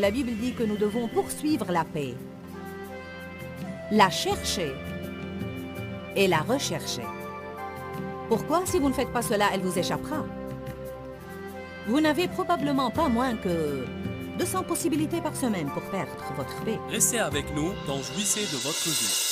La Bible dit que nous devons poursuivre la paix, la chercher et la rechercher. Pourquoi, si vous ne faites pas cela, elle vous échappera? Vous n'avez probablement pas moins que 200 possibilités par semaine pour perdre votre paix. Restez avec nous dans Jouissez de votre vie.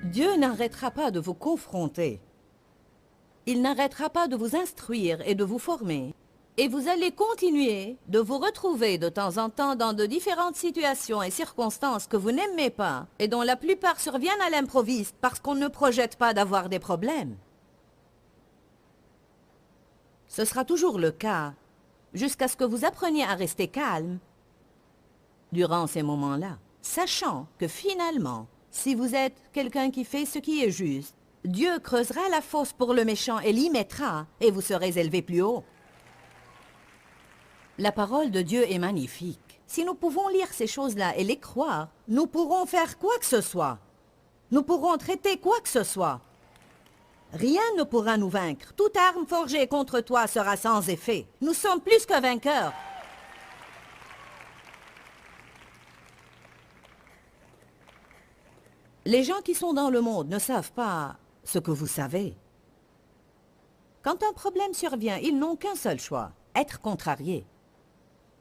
Dieu n'arrêtera pas de vous confronter. Il n'arrêtera pas de vous instruire et de vous former. Et vous allez continuer de vous retrouver de temps en temps dans de différentes situations et circonstances que vous n'aimez pas et dont la plupart surviennent à l'improviste parce qu'on ne projette pas d'avoir des problèmes. Ce sera toujours le cas jusqu'à ce que vous appreniez à rester calme durant ces moments-là, sachant que finalement, si vous êtes quelqu'un qui fait ce qui est juste, Dieu creusera la fosse pour le méchant et l'y mettra, et vous serez élevé plus haut. La parole de Dieu est magnifique. Si nous pouvons lire ces choses-là et les croire, nous pourrons faire quoi que ce soit. Nous pourrons traiter quoi que ce soit. Rien ne pourra nous vaincre. Toute arme forgée contre toi sera sans effet. Nous sommes plus que vainqueurs. Les gens qui sont dans le monde ne savent pas ce que vous savez. Quand un problème survient, ils n'ont qu'un seul choix, être contrariés.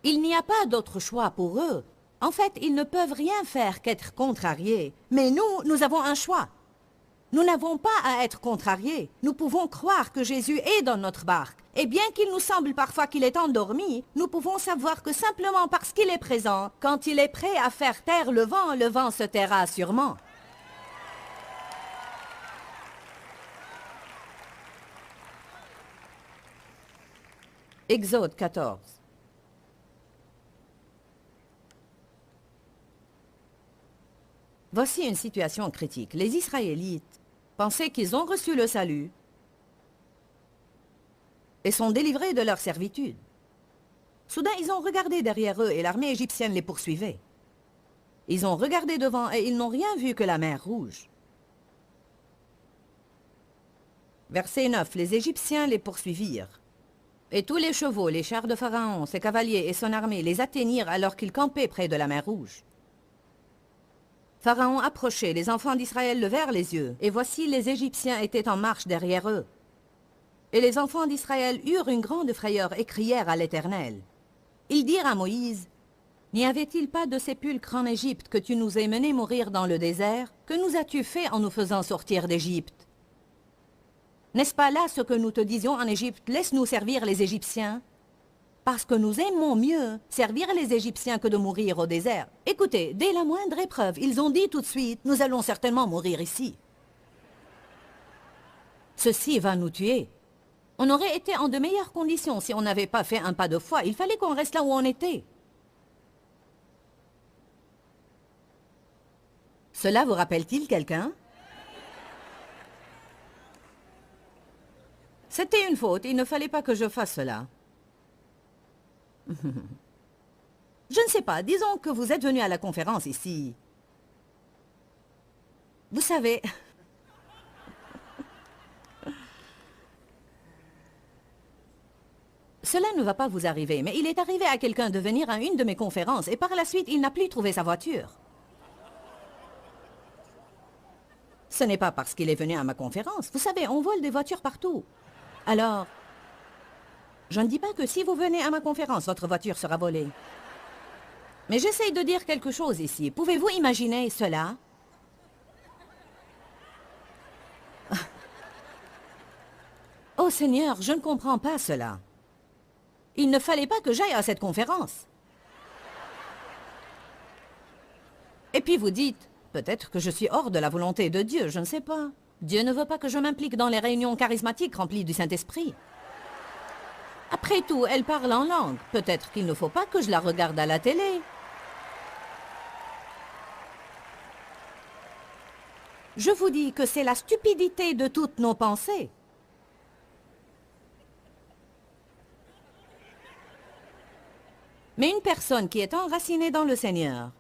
Il n'y a pas d'autre choix pour eux. En fait, ils ne peuvent rien faire qu'être contrariés. Mais nous avons un choix. Nous n'avons pas à être contrariés. Nous pouvons croire que Jésus est dans notre barque. Et bien qu'il nous semble parfois qu'il est endormi, nous pouvons savoir que simplement parce qu'il est présent, quand il est prêt à faire taire le vent se taira sûrement. Exode 14. Voici une situation critique. Les Israélites pensaient qu'ils ont reçu le salut et sont délivrés de leur servitude. Soudain, ils ont regardé derrière eux et l'armée égyptienne les poursuivait. Ils ont regardé devant et ils n'ont rien vu que la mer Rouge. Verset 9. Les Égyptiens les poursuivirent. Et tous les chevaux, les chars de Pharaon, ses cavaliers et son armée les atteignirent alors qu'ils campaient près de la mer Rouge. Pharaon approchait, les enfants d'Israël levèrent les yeux, et voici les Égyptiens étaient en marche derrière eux. Et les enfants d'Israël eurent une grande frayeur et crièrent à l'Éternel. Ils dirent à Moïse, « N'y avait-il pas de sépulcre en Égypte que tu nous aies menés mourir dans le désert? Que nous as-tu fait en nous faisant sortir d'Égypte? N'est-ce pas là ce que nous te disions en Égypte? Laisse-nous servir les Égyptiens. Parce que nous aimons mieux servir les Égyptiens que de mourir au désert. Écoutez, dès la moindre épreuve, ils ont dit tout de suite, nous allons certainement mourir ici. Ceci va nous tuer. On aurait été en de meilleures conditions si on n'avait pas fait un pas de foi. Il fallait qu'on reste là où on était. Cela vous rappelle-t-il quelqu'un? C'était une faute, il ne fallait pas que je fasse cela. Je ne sais pas, disons que vous êtes venu à la conférence ici. Vous savez... Cela ne va pas vous arriver, mais il est arrivé à quelqu'un de venir à une de mes conférences et par la suite, il n'a plus trouvé sa voiture. Ce n'est pas parce qu'il est venu à ma conférence. Vous savez, on vole des voitures partout. Alors, je ne dis pas que si vous venez à ma conférence, votre voiture sera volée. Mais j'essaye de dire quelque chose ici. Pouvez-vous imaginer cela? Oh Seigneur, je ne comprends pas cela. Il ne fallait pas que j'aille à cette conférence. Et puis vous dites, peut-être que je suis hors de la volonté de Dieu, je ne sais pas. Dieu ne veut pas que je m'implique dans les réunions charismatiques remplies du Saint-Esprit. Après tout, elle parle en langue. Peut-être qu'il ne faut pas que je la regarde à la télé. Je vous dis que c'est la stupidité de toutes nos pensées. Mais une personne qui est enracinée dans le Seigneur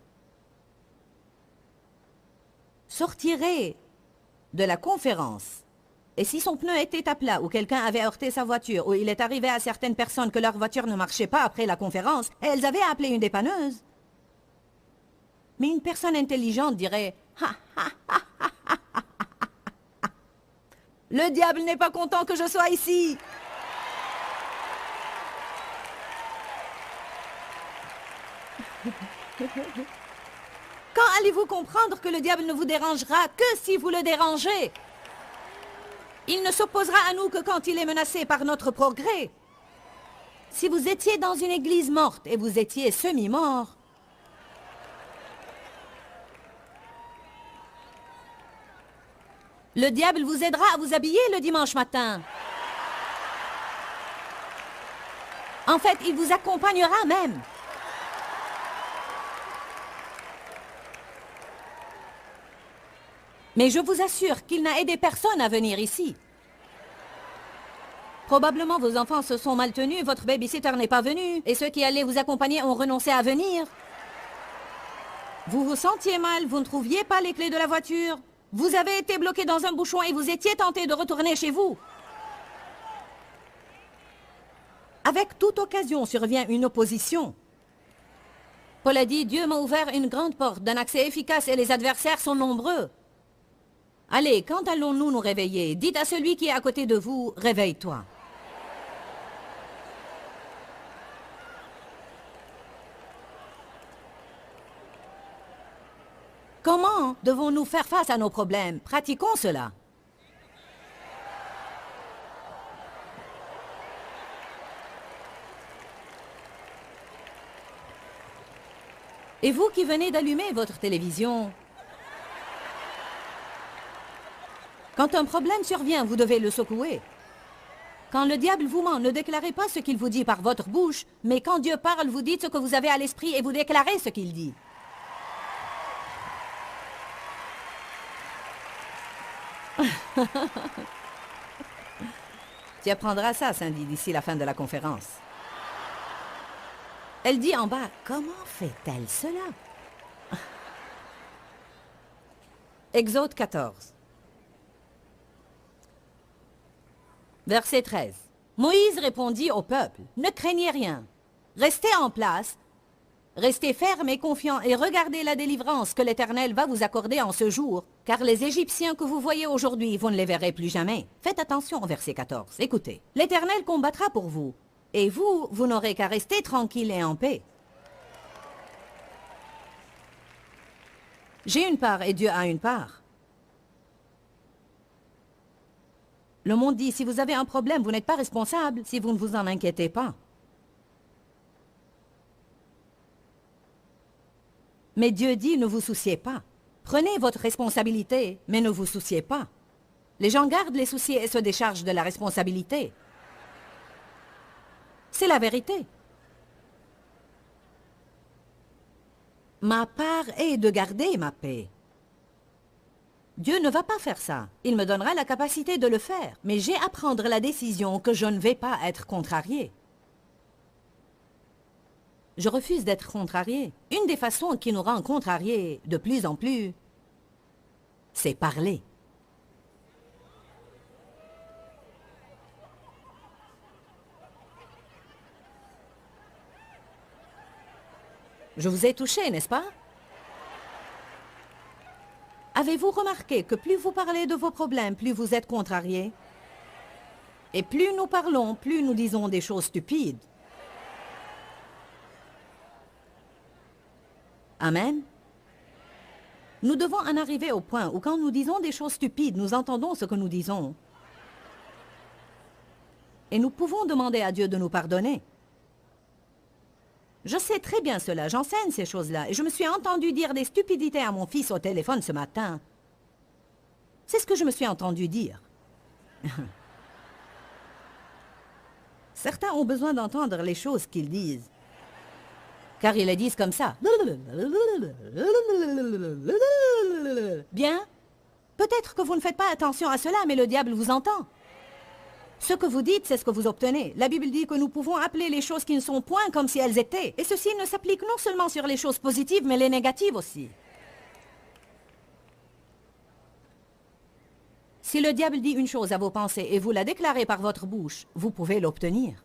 sortirait de la conférence. Et si son pneu était à plat, ou quelqu'un avait heurté sa voiture, ou il est arrivé à certaines personnes que leur voiture ne marchait pas après la conférence, et elles avaient appelé une dépanneuse. Mais une personne intelligente dirait « Le diable n'est pas content que je sois ici !» Quand allez-vous comprendre que le diable ne vous dérangera que si vous le dérangez? Il ne s'opposera à nous que quand il est menacé par notre progrès. Si vous étiez dans une église morte et vous étiez semi-mort, le diable vous aidera à vous habiller le dimanche matin. En fait, il vous accompagnera même. Mais je vous assure qu'il n'a aidé personne à venir ici. Probablement vos enfants se sont mal tenus, votre babysitter n'est pas venu, et ceux qui allaient vous accompagner ont renoncé à venir. Vous vous sentiez mal, vous ne trouviez pas les clés de la voiture. Vous avez été bloqué dans un bouchon et vous étiez tenté de retourner chez vous. Avec toute occasion survient une opposition. Paul a dit, Dieu m'a ouvert une grande porte d'un accès efficace et les adversaires sont nombreux. Allez, quand allons-nous nous réveiller? Dites à celui qui est à côté de vous, réveille-toi. Comment devons-nous faire face à nos problèmes? Pratiquons cela. Et vous qui venez d'allumer votre télévision, quand un problème survient, vous devez le secouer. Quand le diable vous ment, ne déclarez pas ce qu'il vous dit par votre bouche, mais quand Dieu parle, vous dites ce que vous avez à l'esprit et vous déclarez ce qu'il dit. Tu apprendras ça, Cindy, d'ici la fin de la conférence. Elle dit en bas, comment fait-elle cela? Exode 14. Verset 13. Moïse répondit au peuple, ne craignez rien, restez en place, restez fermes et confiants et regardez la délivrance que l'Éternel va vous accorder en ce jour, car les Égyptiens que vous voyez aujourd'hui, vous ne les verrez plus jamais. Faites attention au verset 14, écoutez. L'Éternel combattra pour vous, et vous, vous n'aurez qu'à rester tranquille et en paix. J'ai une part et Dieu a une part. Le monde dit, si vous avez un problème, vous n'êtes pas responsable si vous ne vous en inquiétez pas. Mais Dieu dit, ne vous souciez pas. Prenez votre responsabilité, mais ne vous souciez pas. Les gens gardent les soucis et se déchargent de la responsabilité. C'est la vérité. Ma part est de garder ma paix. Dieu ne va pas faire ça. Il me donnera la capacité de le faire. Mais j'ai à prendre la décision que je ne vais pas être contrarié. Je refuse d'être contrarié. Une des façons qui nous rend contrariés de plus en plus, c'est parler. Je vous ai touché, n'est-ce pas? Avez-vous remarqué que plus vous parlez de vos problèmes, plus vous êtes contrarié? Et plus nous parlons, plus nous disons des choses stupides. Amen. Nous devons en arriver au point où quand nous disons des choses stupides, nous entendons ce que nous disons. Et nous pouvons demander à Dieu de nous pardonner. Je sais très bien cela, j'enseigne ces choses-là. Et je me suis entendu dire des stupidités à mon fils au téléphone ce matin. C'est ce que je me suis entendu dire. Certains ont besoin d'entendre les choses qu'ils disent. Car ils les disent comme ça. Bien. Peut-être que vous ne faites pas attention à cela, mais le diable vous entend. Ce que vous dites, c'est ce que vous obtenez. La Bible dit que nous pouvons appeler les choses qui ne sont point comme si elles étaient. Et ceci ne s'applique non seulement sur les choses positives, mais les négatives aussi. Si le diable dit une chose à vos pensées et vous la déclarez par votre bouche, vous pouvez l'obtenir.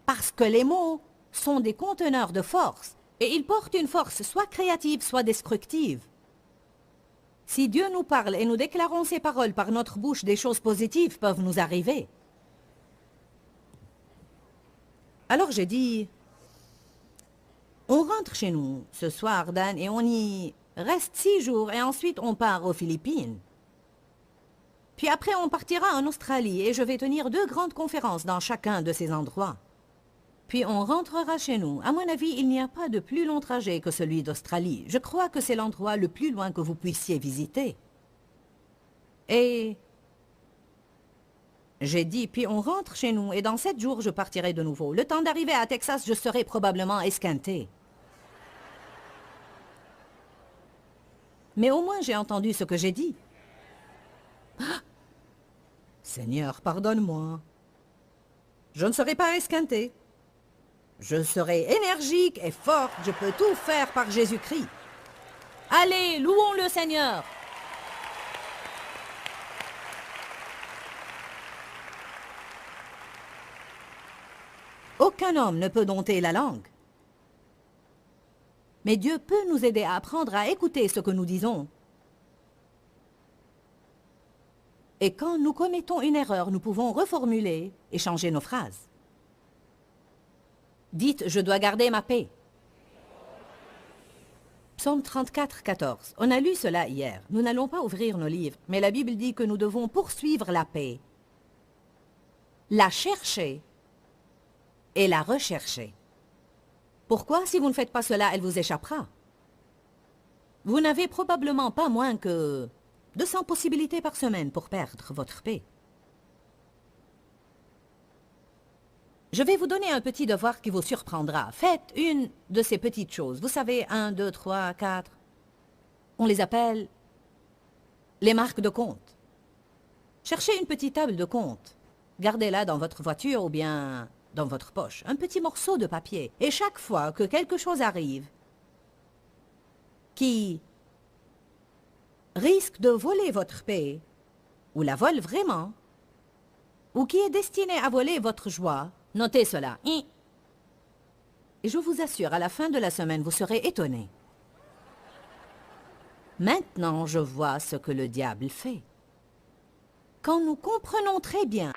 Parce que les mots sont des conteneurs de force, et ils portent une force soit créative, soit destructive. Si Dieu nous parle et nous déclarons ces paroles par notre bouche, des choses positives peuvent nous arriver. Alors j'ai dit, on rentre chez nous ce soir, Dan, et on y reste 6 jours, et ensuite on part aux Philippines. Puis après, on partira en Australie, et je vais tenir 2 grandes conférences dans chacun de ces endroits. Puis on rentrera chez nous. À mon avis, il n'y a pas de plus long trajet que celui d'Australie. Je crois que c'est l'endroit le plus loin que vous puissiez visiter. Et j'ai dit, puis on rentre chez nous, et dans 7 jours, je partirai de nouveau. Le temps d'arriver à Texas, je serai probablement esquinté. Mais au moins, j'ai entendu ce que j'ai dit. Ah! Seigneur, pardonne-moi. Je ne serai pas esquinté. Je serai énergique et forte, je peux tout faire par Jésus-Christ. Allez, louons le Seigneur. Aucun homme ne peut dompter la langue. Mais Dieu peut nous aider à apprendre à écouter ce que nous disons. Et quand nous commettons une erreur, nous pouvons reformuler et changer nos phrases. Dites, je dois garder ma paix. Psaume 34, 14. On a lu cela hier. Nous n'allons pas ouvrir nos livres, mais la Bible dit que nous devons poursuivre la paix, la chercher et la rechercher. Pourquoi, si vous ne faites pas cela, elle vous échappera? Vous n'avez probablement pas moins que 200 possibilités par semaine pour perdre votre paix. Je vais vous donner un petit devoir qui vous surprendra. Faites une de ces petites choses. Vous savez, 1, 2, 3, 4. On les appelle les marques de compte. Cherchez une petite table de compte. Gardez-la dans votre voiture ou bien dans votre poche. Un petit morceau de papier. Et chaque fois que quelque chose arrive qui risque de voler votre paix, ou la vole vraiment, ou qui est destiné à voler votre joie, notez cela. Et je vous assure, à la fin de la semaine, vous serez étonnés. Maintenant, je vois ce que le diable fait. Quand nous comprenons très bien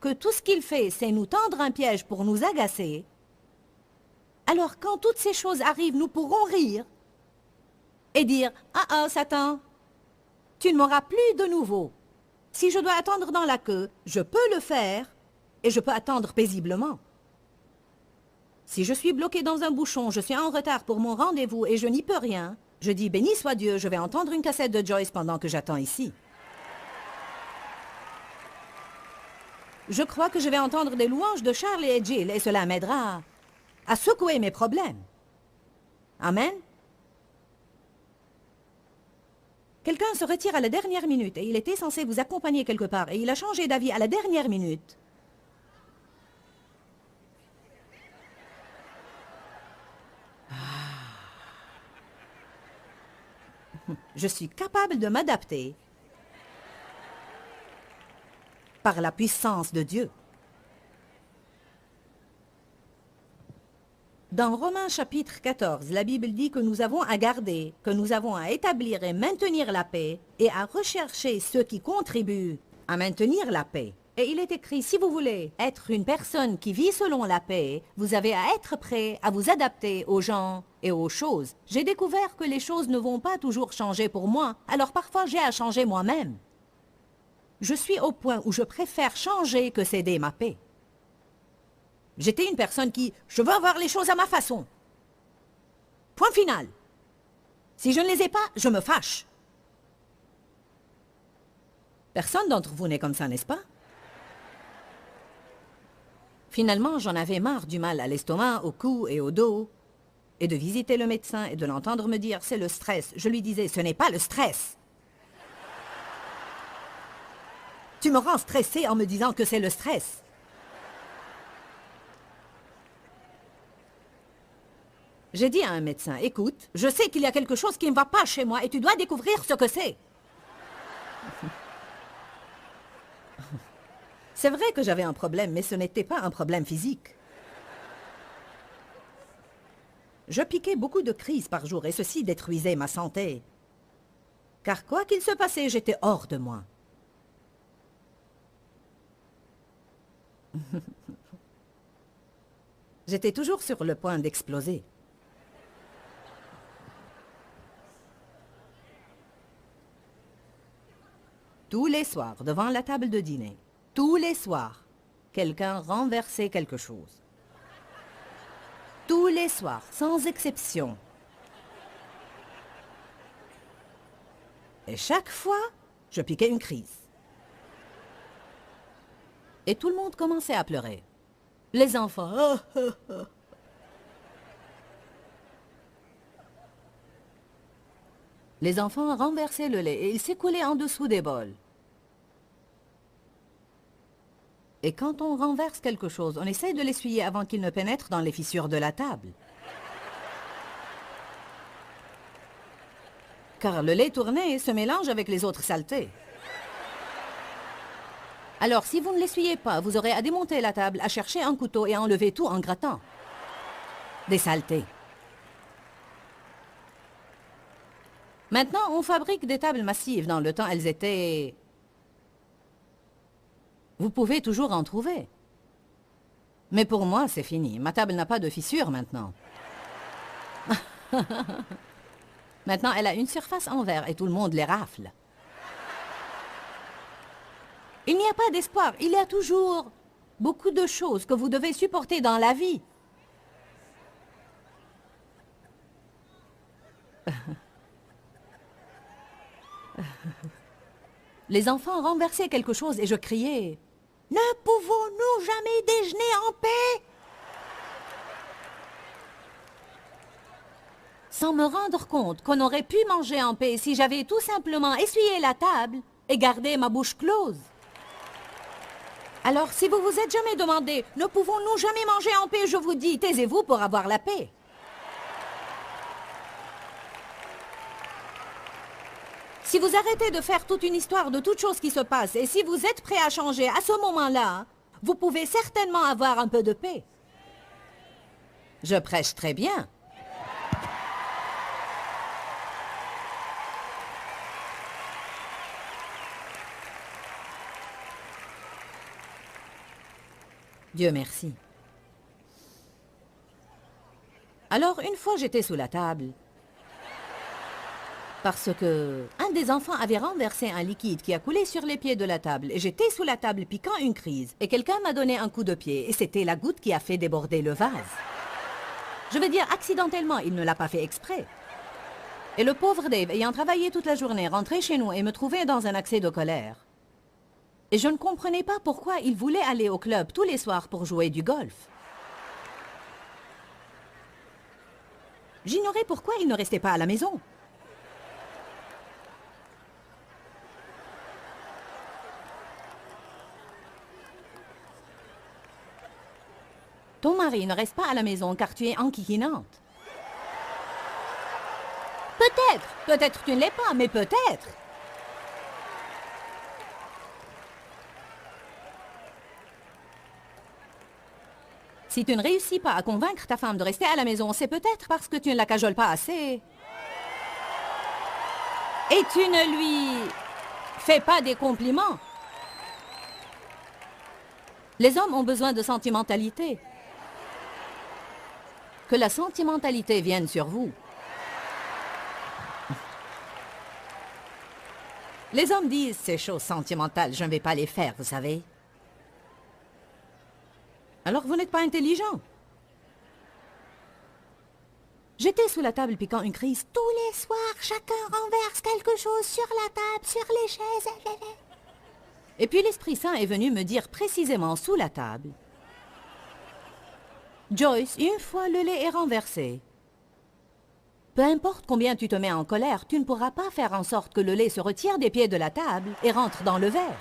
que tout ce qu'il fait, c'est nous tendre un piège pour nous agacer, alors quand toutes ces choses arrivent, nous pourrons rire et dire « Ah ah, Satan, tu ne m'auras plus de nouveau. Si je dois attendre dans la queue, je peux le faire et je peux attendre paisiblement. Si je suis bloqué dans un bouchon, je suis en retard pour mon rendez-vous et je n'y peux rien, je dis « Béni soit Dieu, je vais entendre une cassette de Joyce pendant que j'attends ici. » Je crois que je vais entendre des louanges de Charles et Jill et cela m'aidera à secouer mes problèmes. Amen. Quelqu'un se retire à la dernière minute et il était censé vous accompagner quelque part et il a changé d'avis à la dernière minute. Je suis capable de m'adapter par la puissance de Dieu. Dans Romains chapitre 14, la Bible dit que nous avons à garder, que nous avons à établir et maintenir la paix et à rechercher ceux qui contribuent à maintenir la paix. Et il est écrit, si vous voulez être une personne qui vit selon la paix, vous avez à être prêt à vous adapter aux gens et aux choses. J'ai découvert que les choses ne vont pas toujours changer pour moi, alors parfois j'ai à changer moi-même. Je suis au point où je préfère changer que céder ma paix. J'étais une personne qui, je veux avoir les choses à ma façon. Point final. Si je ne les ai pas, je me fâche. Personne d'entre vous n'est comme ça, n'est-ce pas? Finalement, j'en avais marre du mal à l'estomac, au cou et au dos, et de visiter le médecin et de l'entendre me dire « c'est le stress ». Je lui disais « ce n'est pas le stress ». Tu me rends stressé en me disant que c'est le stress. J'ai dit à un médecin, écoute, je sais qu'il y a quelque chose qui ne va pas chez moi et tu dois découvrir ce que c'est. C'est vrai que j'avais un problème, mais ce n'était pas un problème physique. Je piquais beaucoup de crises par jour et ceci détruisait ma santé. Car quoi qu'il se passait, j'étais hors de moi. J'étais toujours sur le point d'exploser. Tous les soirs, devant la table de dîner, tous les soirs, quelqu'un renversait quelque chose. Tous les soirs, sans exception. Et chaque fois, je piquais une crise. Et tout le monde commençait à pleurer. Les enfants, oh, oh, oh. Les enfants renversaient le lait et il s'écoulait en dessous des bols. Et quand on renverse quelque chose, on essaie de l'essuyer avant qu'il ne pénètre dans les fissures de la table. Car le lait tourné se mélange avec les autres saletés. Alors, si vous ne l'essuyez pas, vous aurez à démonter la table, à chercher un couteau et à enlever tout en grattant. Des saletés. Maintenant, on fabrique des tables massives. Dans le temps, elles étaient... Vous pouvez toujours en trouver. Mais pour moi, c'est fini. Ma table n'a pas de fissure maintenant. Maintenant, elle a une surface en verre et tout le monde les rafle. Il n'y a pas d'espoir. Il y a toujours beaucoup de choses que vous devez supporter dans la vie. Les enfants renversaient quelque chose et je criais « Ne pouvons-nous jamais déjeuner en paix ?» Sans me rendre compte qu'on aurait pu manger en paix si j'avais tout simplement essuyé la table et gardé ma bouche close. Alors, si vous vous êtes jamais demandé « Ne pouvons-nous jamais manger en paix ?» je vous dis « Taisez-vous pour avoir la paix ». Si vous arrêtez de faire toute une histoire de toutes choses qui se passent et si vous êtes prêt à changer à ce moment-là, vous pouvez certainement avoir un peu de paix. Je prêche très bien. Dieu merci. Alors, une fois, j'étais sous la table. Parce que un des enfants avait renversé un liquide qui a coulé sur les pieds de la table. Et j'étais sous la table piquant une crise. Et quelqu'un m'a donné un coup de pied. Et c'était la goutte qui a fait déborder le vase. Je veux dire, accidentellement, il ne l'a pas fait exprès. Et le pauvre Dave, ayant travaillé toute la journée, rentrait chez nous et me trouvait dans un accès de colère. Et je ne comprenais pas pourquoi il voulait aller au club tous les soirs pour jouer du golf. J'ignorais pourquoi il ne restait pas à la maison. Ton mari ne reste pas à la maison car tu es enquiquinante. Peut-être, peut-être tu ne l'es pas, mais peut-être. Si tu ne réussis pas à convaincre ta femme de rester à la maison, c'est peut-être parce que tu ne la cajoles pas assez. Et tu ne lui fais pas des compliments. Les hommes ont besoin de sentimentalité. Que la sentimentalité vienne sur vous. Les hommes disent ces choses sentimentales, je ne vais pas les faire, vous savez. Alors vous n'êtes pas intelligent. J'étais sous la table piquant une crise. Tous les soirs, chacun renverse quelque chose sur la table, sur les chaises. Et puis l'Esprit Saint est venu me dire précisément sous la table. Joyce, une fois le lait est renversé. Peu importe combien tu te mets en colère, tu ne pourras pas faire en sorte que le lait se retire des pieds de la table et rentre dans le verre.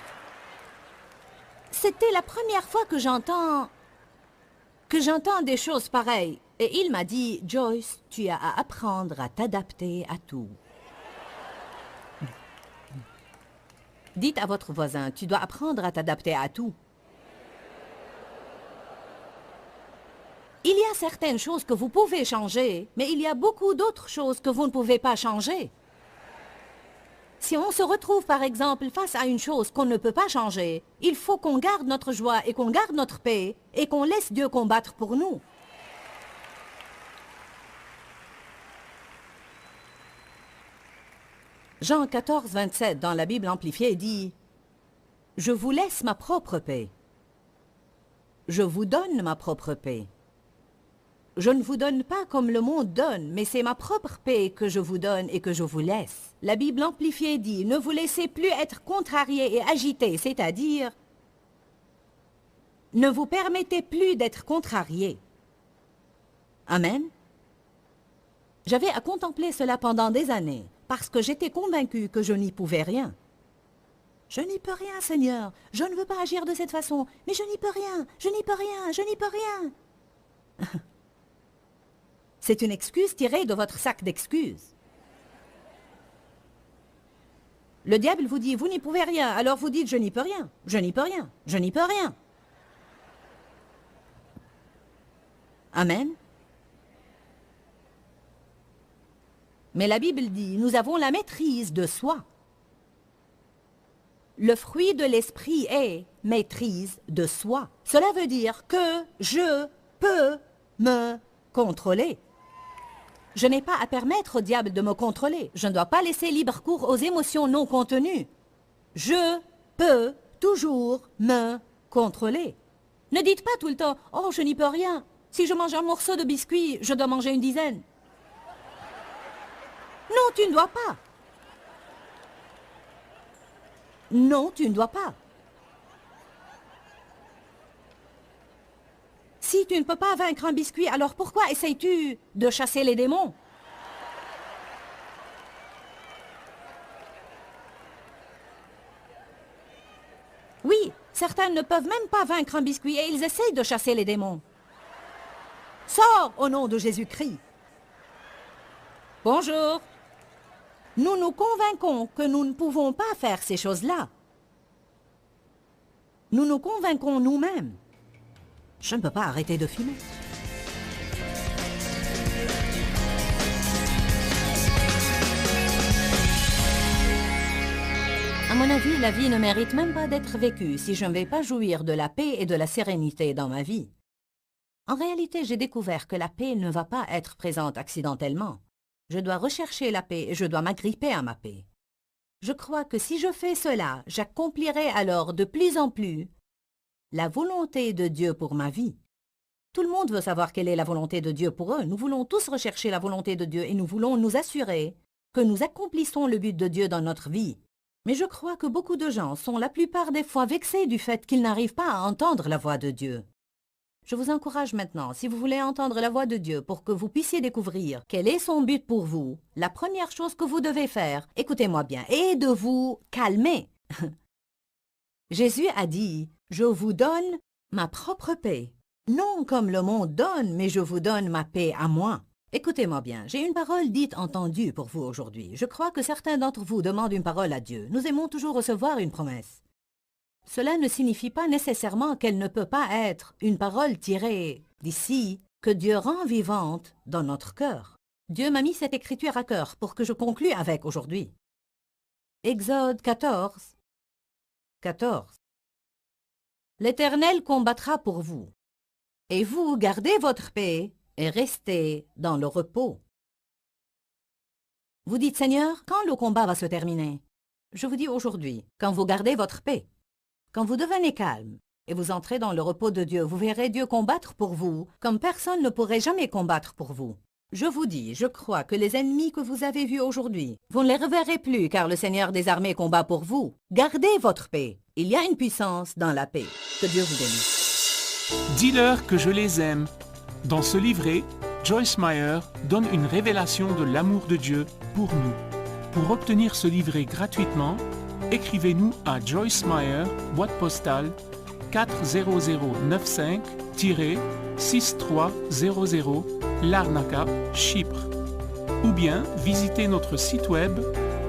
C'était la première fois que j'entends des choses pareilles. Et il m'a dit, Joyce, tu as à apprendre à t'adapter à tout. Dites à votre voisin, tu dois apprendre à t'adapter à tout. Il y a certaines choses que vous pouvez changer, mais il y a beaucoup d'autres choses que vous ne pouvez pas changer. Si on se retrouve par exemple face à une chose qu'on ne peut pas changer, il faut qu'on garde notre joie et qu'on garde notre paix et qu'on laisse Dieu combattre pour nous. Jean 14, 27 dans la Bible amplifiée dit « Je vous laisse ma propre paix. Je vous donne ma propre paix. Je ne vous donne pas comme le monde donne, mais c'est ma propre paix que je vous donne et que je vous laisse. » La Bible amplifiée dit « Ne vous laissez plus être contrariés et agités, c'est-à-dire ne vous permettez plus d'être contrariés. » Amen. J'avais à contempler cela pendant des années, parce que j'étais convaincue que je n'y pouvais rien. Je n'y peux rien, Seigneur. Je ne veux pas agir de cette façon, mais je n'y peux rien, je n'y peux rien, je n'y peux rien. C'est une excuse tirée de votre sac d'excuses. Le diable vous dit, vous n'y pouvez rien, alors vous dites, je n'y peux rien, je n'y peux rien, je n'y peux rien. Amen. Mais la Bible dit, nous avons la maîtrise de soi. Le fruit de l'esprit est maîtrise de soi. Cela veut dire que je peux me contrôler. Je n'ai pas à permettre au diable de me contrôler. Je ne dois pas laisser libre cours aux émotions non contenues. Je peux toujours me contrôler. Ne dites pas tout le temps, « Oh, je n'y peux rien. Si je mange un morceau de biscuit, je dois manger une dizaine. » Non, tu ne dois pas. Non, tu ne dois pas. Si tu ne peux pas vaincre un biscuit, alors pourquoi essayes-tu de chasser les démons? Oui, certains ne peuvent même pas vaincre un biscuit et ils essayent de chasser les démons. Sors au nom de Jésus-Christ. Bonjour. Nous nous convainquons que nous ne pouvons pas faire ces choses-là. Nous nous convainquons nous-mêmes. Je ne peux pas arrêter de fumer. À mon avis, la vie ne mérite même pas d'être vécue si je ne vais pas jouir de la paix et de la sérénité dans ma vie. En réalité, j'ai découvert que la paix ne va pas être présente accidentellement. Je dois rechercher la paix et je dois m'agripper à ma paix. Je crois que si je fais cela, j'accomplirai alors de plus en plus la volonté de Dieu pour ma vie. Tout le monde veut savoir quelle est la volonté de Dieu pour eux. Nous voulons tous rechercher la volonté de Dieu et nous voulons nous assurer que nous accomplissons le but de Dieu dans notre vie. Mais je crois que beaucoup de gens sont la plupart des fois vexés du fait qu'ils n'arrivent pas à entendre la voix de Dieu. Je vous encourage maintenant, si vous voulez entendre la voix de Dieu pour que vous puissiez découvrir quel est son but pour vous, la première chose que vous devez faire, écoutez-moi bien, est de vous calmer. Jésus a dit, « Je vous donne ma propre paix. Non comme le monde donne, mais je vous donne ma paix à moi. » Écoutez-moi bien, j'ai une parole dite entendue pour vous aujourd'hui. Je crois que certains d'entre vous demandent une parole à Dieu. Nous aimons toujours recevoir une promesse. Cela ne signifie pas nécessairement qu'elle ne peut pas être une parole tirée d'ici, que Dieu rend vivante dans notre cœur. Dieu m'a mis cette écriture à cœur pour que je conclue avec aujourd'hui. Exode 14, 14. L'Éternel combattra pour vous, et vous gardez votre paix et restez dans le repos. Vous dites, Seigneur, quand le combat va se terminer? Je vous dis aujourd'hui, quand vous gardez votre paix. Quand vous devenez calme et vous entrez dans le repos de Dieu, vous verrez Dieu combattre pour vous comme personne ne pourrait jamais combattre pour vous. Je vous dis, je crois que les ennemis que vous avez vus aujourd'hui, vous ne les reverrez plus car le Seigneur des armées combat pour vous. Gardez votre paix. Il y a une puissance dans la paix. Que Dieu vous bénisse. Dis-leur que je les aime. Dans ce livret, Joyce Meyer donne une révélation de l'amour de Dieu pour nous. Pour obtenir ce livret gratuitement, écrivez-nous à Joyce Meyer, boîte postale 40095-6300, Larnaca, Chypre. Ou bien visitez notre site web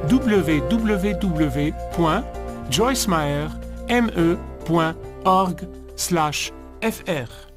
www.joycemeyer.org/fr.